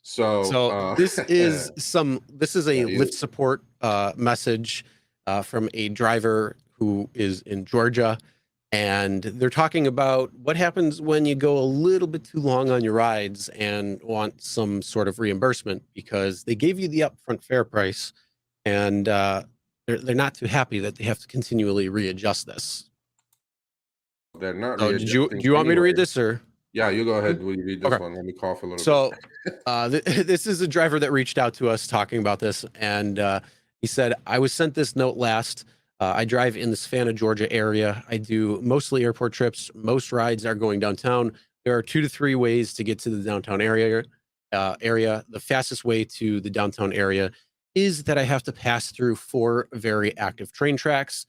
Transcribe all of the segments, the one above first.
So So this is a yeah, Lyft support message from a driver who is in Georgia, and they're talking about what happens when you go a little bit too long on your rides and want some sort of reimbursement because they gave you the upfront fare price, and they're not too happy that they have to continually readjust this. they're not So readjusting do you want me to anyway. read this or? Yeah, you go ahead. Will you read this Okay. one? Let me cough a little bit. So this is a driver that reached out to us talking about this, and he said, "I was sent this note last. I drive in the Savannah, Georgia area. I do mostly airport trips. Most rides are going downtown. There are 2 to 3 ways to get to the downtown area. The fastest way to the downtown area is that I have to pass through 4 very active train tracks.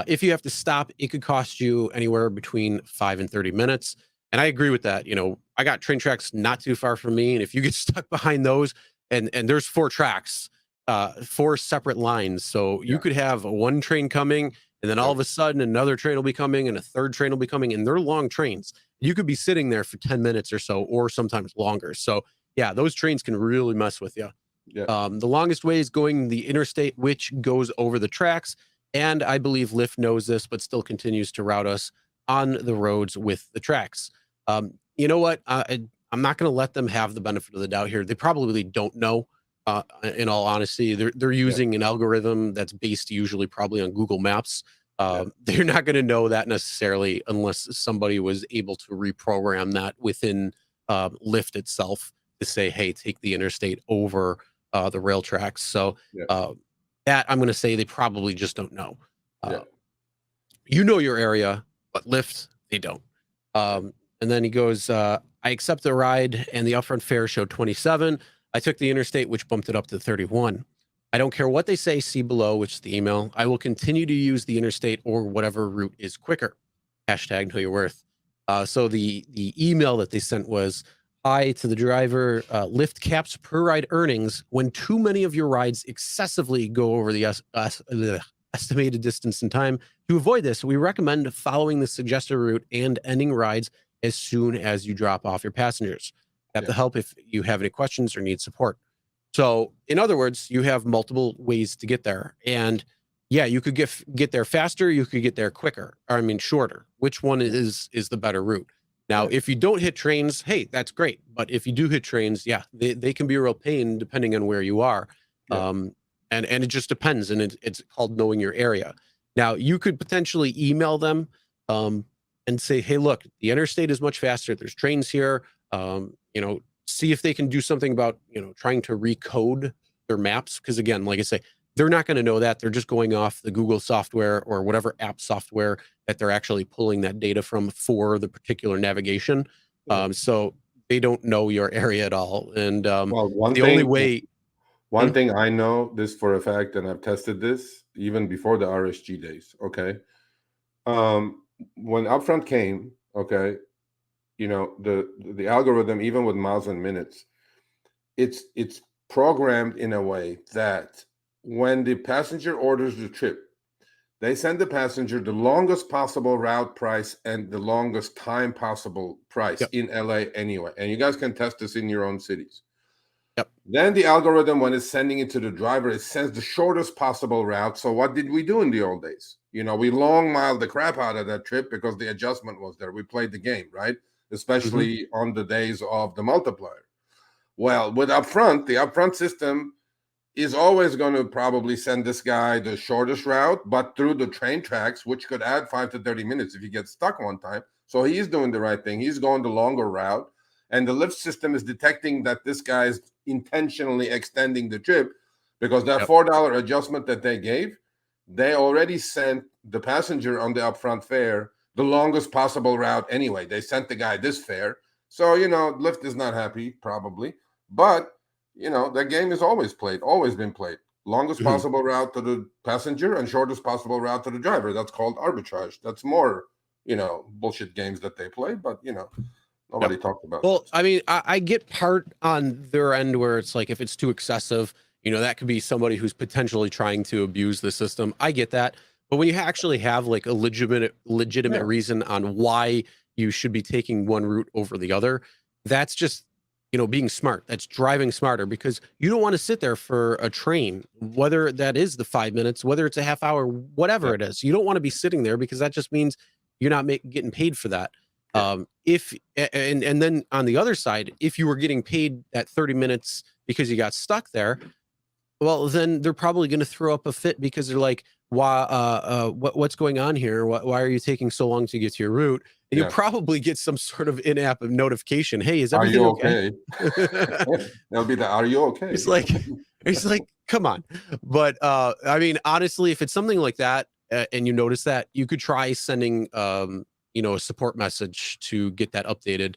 If you have to stop, it could cost you anywhere between 5 and 30 minutes." And I agree with that. You know, I got train tracks not too far from me, and if you get stuck behind those, and there's 4 tracks, 4 separate lines, so you Yeah. could have one train coming, and then all of a sudden another train will be coming, and a third train will be coming, and they're long trains. You could be sitting there for 10 minutes or so, or sometimes longer. So yeah, those trains can really mess with you. Yeah. The longest way is going the interstate, which goes over the tracks. And I believe Lyft knows this, but still continues to route us on the roads with the tracks. You know what? I'm not going to let them have the benefit of the doubt here. They probably don't know. In all honesty, they're Yeah. using an algorithm that's based usually probably on Google Maps. Yeah. They're not going to know that necessarily unless somebody was able to reprogram that within Lyft itself to say, "Hey, take the interstate over the rail tracks." So Yeah. that I'm going to say they probably just don't know. Yeah. You know your area, but Lyft, they don't. And then he goes, I accept the ride and the upfront fare showed 27. I took the interstate, which bumped it up to 31. I don't care what they say, see below, which is the email. I will continue to use the interstate or whatever route is quicker. Hashtag know your worth. So the email that they sent was, hi to the driver, Lyft caps per ride earnings when too many of your rides excessively go over the estimated distance and time. To avoid this, we recommend following the suggested route and ending rides as soon as you drop off your passengers. Have to help if you have any questions or need support. So, in other words, you have multiple ways to get there, and yeah, you could get there faster, you could get there quicker, or I mean shorter. Which one is the better route? Now, if you don't hit trains, hey, that's great. But if you do hit trains, yeah, they can be a real pain depending on where you are. Yeah. And it just depends, and it's called knowing your area. Now, you could potentially email them and say, hey, look, the interstate is much faster. There's trains here. You know, see if they can do something about, you know, trying to recode their maps. Because again, like I say, they're not going to know that. They're just going off the Google software or whatever app software that they're actually pulling that data from for the particular navigation. So they don't know your area at all. And Well, only way. One thing I know this for a fact, and I've tested this even before the RSG days. Okay. When Upfront came, okay, you know, the algorithm, even with miles and minutes, it's programmed in a way that when the passenger orders the trip, they send the passenger the longest possible route price and the longest time possible price in LA anyway. And you guys can test this in your own cities. Then the algorithm, when it's sending it to the driver, it sends the shortest possible route. So what did we do in the old days? You know, we long miled the crap out of that trip because the adjustment was there. We played the game, right? Especially on the days of the multiplier. Well, with Upfront, the Upfront system is always going to probably send this guy the shortest route, but through the train tracks, which could add 5 to 30 minutes if you get stuck one time. So he's doing the right thing. He's going the longer route. And the Lyft system is detecting that this guy's intentionally extending the trip because that $4 adjustment that they gave, they already sent the passenger on the upfront fare the longest possible route anyway. They sent the guy this fare. So, you know, Lyft is not happy, probably. But, you know, that game is always been played. Longest possible route to the passenger and shortest possible route to the driver. That's called arbitrage. That's more, you know, bullshit games that they play, but, you know. Nobody talked about Well, this. I mean, I get part on their end where it's like if it's too excessive, you know, that could be somebody who's potentially trying to abuse the system. I get that. But when you actually have like a legitimate reason on why you should be taking one route over the other, that's just being smart. That's driving smarter, because you don't want to sit there for a train, whether that is the 5 minutes, whether it's a half hour, whatever it is. You don't want to be sitting there, because that just means you're not getting paid for that. And then on the other side, if you were getting paid that 30 minutes because you got stuck there, well, then they're probably going to throw up a fit, because they're like, what's going on here? Why are you taking so long to get to your route? And you'll probably get some sort of in-app notification. Hey, is everything okay? That'll be the, are you okay? It's like, come on. But I mean, honestly, if it's something like that, and you notice that, you could try sending, a support message to get that updated,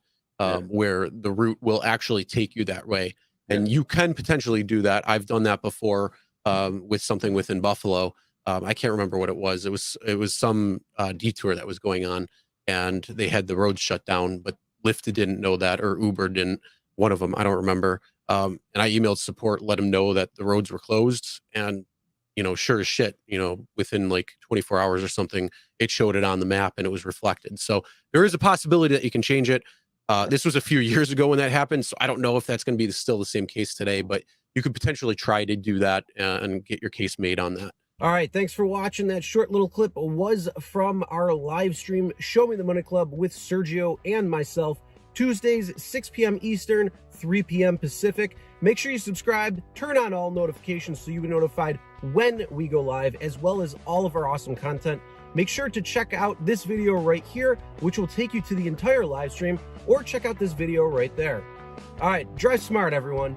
where the route will actually take you that way. And you can potentially do that. I've done that before with something within Buffalo. I can't remember what it was. It was some detour that was going on, and they had the roads shut down, but Lyft didn't know that, or Uber didn't. One of them, I don't remember. And I emailed support, let them know that the roads were closed, and sure as shit, within like 24 hours or something, it showed it on the map and it was reflected. So there is a possibility that you can change it. This was a few years ago when that happened, so I don't know if that's going to be still the same case today, but you could potentially try to do that and get your case made on that. All right, thanks for watching. That short little clip was from our live stream, Show Me the Money Club with Sergio and myself, Tuesdays, 6 p.m. Eastern, 3 p.m. Pacific. Make sure you subscribe, turn on all notifications so you'll be notified when we go live, as well as all of our awesome content. Make sure to check out this video right here, which will take you to the entire live stream, or check out this video right there. All right, drive smart, everyone.